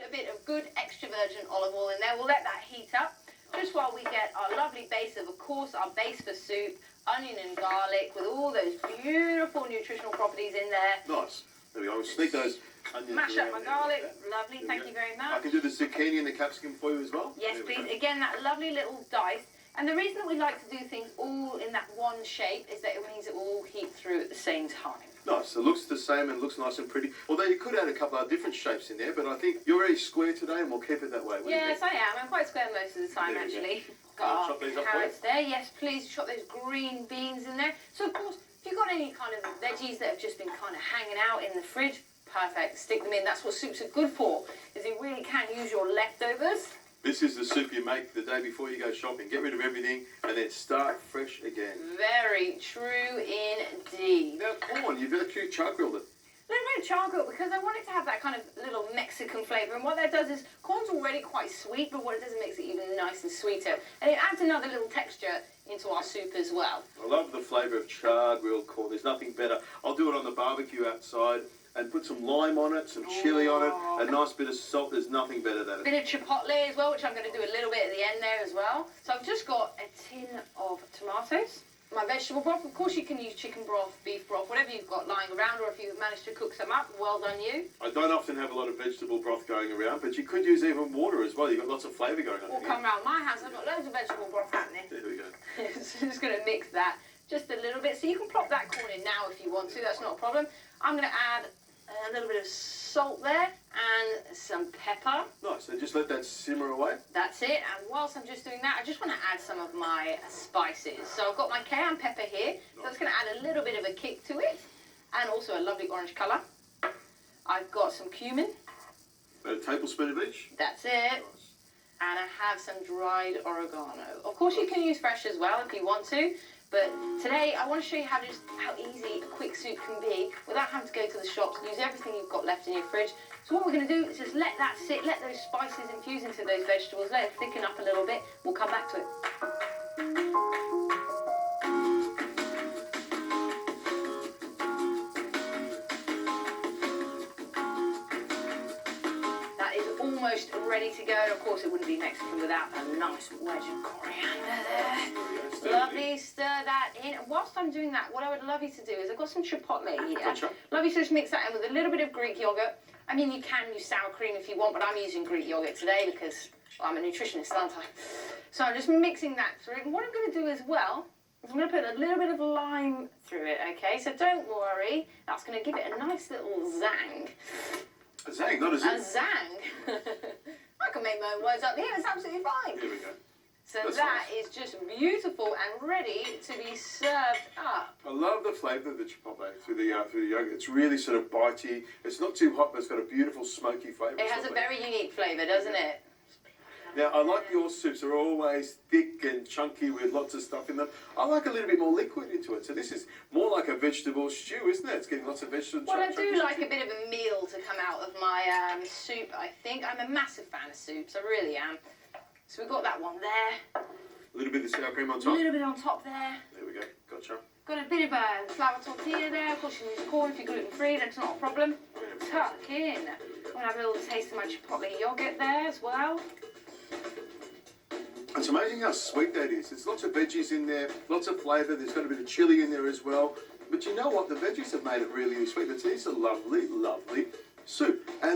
a bit of good extra virgin olive oil in there. We'll let that heat up just while we get our lovely base of course, our base for soup, onion and garlic with all those beautiful nutritional properties in there. Nice. There we go. We'll sneak those onions Mash up my there. garlic. Lovely. Thank you very much. I can do the zucchini and the capsicum for you as well. Yes, please. Again, that lovely little dice. And the reason that we like to do things all in that one shape is that it means it will all heat through at the same time. Nice. It looks the same and looks nice and pretty. Although you could add a couple of different shapes in there, but I think you're already square today and we'll keep it that way. Yes, I am. I'm quite square most of the time, actually. Got our carrots there. Yes, please. Chop those green beans in there. So, of course, if you've got any kind of veggies that have just been kind of hanging out in the fridge, perfect. Stick them in. That's what soups are good for, is you really can use your leftovers. This is the soup you make the day before you go shopping. Get rid of everything and then start fresh again. Very true indeed. Now, corn, you've actually char grilled it. A little bit of char grill because I want it to have that kind of little Mexican flavour, and what that does is corn's already quite sweet, but what it does is makes it even nice and sweeter, and it adds another little texture into our soup as well. I love the flavour of char grilled corn. There's nothing better. I'll do it on the barbecue outside and put some lime on it, some chilli on it, a nice bit of salt. There's nothing better than it. Bit of chipotle as well, which I'm going to do a little bit at the end there as well. So I've just got a tin of tomatoes. My vegetable broth, of course you can use chicken broth, beef broth, whatever you've got lying around, or if you've managed to cook some up, well done you. I don't often have a lot of vegetable broth going around, but you could use even water as well. You've got lots of flavour going on. Or come round my house, I've got loads of vegetable broth happening. There we go. So just going to mix that just a little bit. So you can plop that corn in now if you want to, that's not a problem. I'm going to add a little bit of salt there and some pepper. Nice, and just let that simmer away. That's it, and whilst I'm just doing that, I just want to add some of my spices. So I've got my cayenne pepper here, so that's going to add a little bit of a kick to it, and also a lovely orange colour. I've got some cumin. About a tablespoon of each. That's it. Nice. And I have some dried oregano. Of course you can use fresh as well if you want to, but today I want to show you how easy a quick soup can be without having to go to the shops. Use everything you've got left in your fridge. So what we're going to do is just let that sit, let those spices infuse into those vegetables, let it thicken up a little bit. We'll come back to it. That is almost ready to go. And of course it wouldn't be Mexican without a nice wedge of coriander there. Lovely, stir that in. And whilst I'm doing that, what I would love you to do is I've got some chipotle here. Gotcha. Love you to just mix that in with a little bit of Greek yogurt. I mean, you can use sour cream if you want, but I'm using Greek yogurt today because I'm a nutritionist, aren't I? So I'm just mixing that through. And what I'm going to do as well is I'm going to put a little bit of lime through it, okay? So don't worry. That's going to give it a nice little zang. A zang, not a zing. A zang. I can make my own words up here. It's absolutely fine. Here we go. So That's that nice. is just beautiful and ready to be served up. I love the flavour of the chipotle through the yogurt. It's really sort of bitey. It's not too hot, but it's got a beautiful smoky flavour. It has a very unique flavour, doesn't it? Now, I like your soups are always thick and chunky with lots of stuff in them. I like a little bit more liquid into it. So this is more like a vegetable stew, isn't it? It's getting lots of vegetables. Well, I do like a bit of a meal to come out of my soup, I think. I'm a massive fan of soups, I really am. So we've got that one there. A little bit of sour cream on A top. little bit on top there. There we go. Gotcha. Got a bit of a flour tortilla there. Of course, you can use corn if you're gluten-free. That's not a problem. Tuck in. I'm going to have a little taste of my chipotle yogurt there as well. It's amazing how sweet that is. There's lots of veggies in there, lots of flavour. There's got a bit of chilli in there as well. But you know what? The veggies have made it really sweet. It's a lovely, lovely soup. And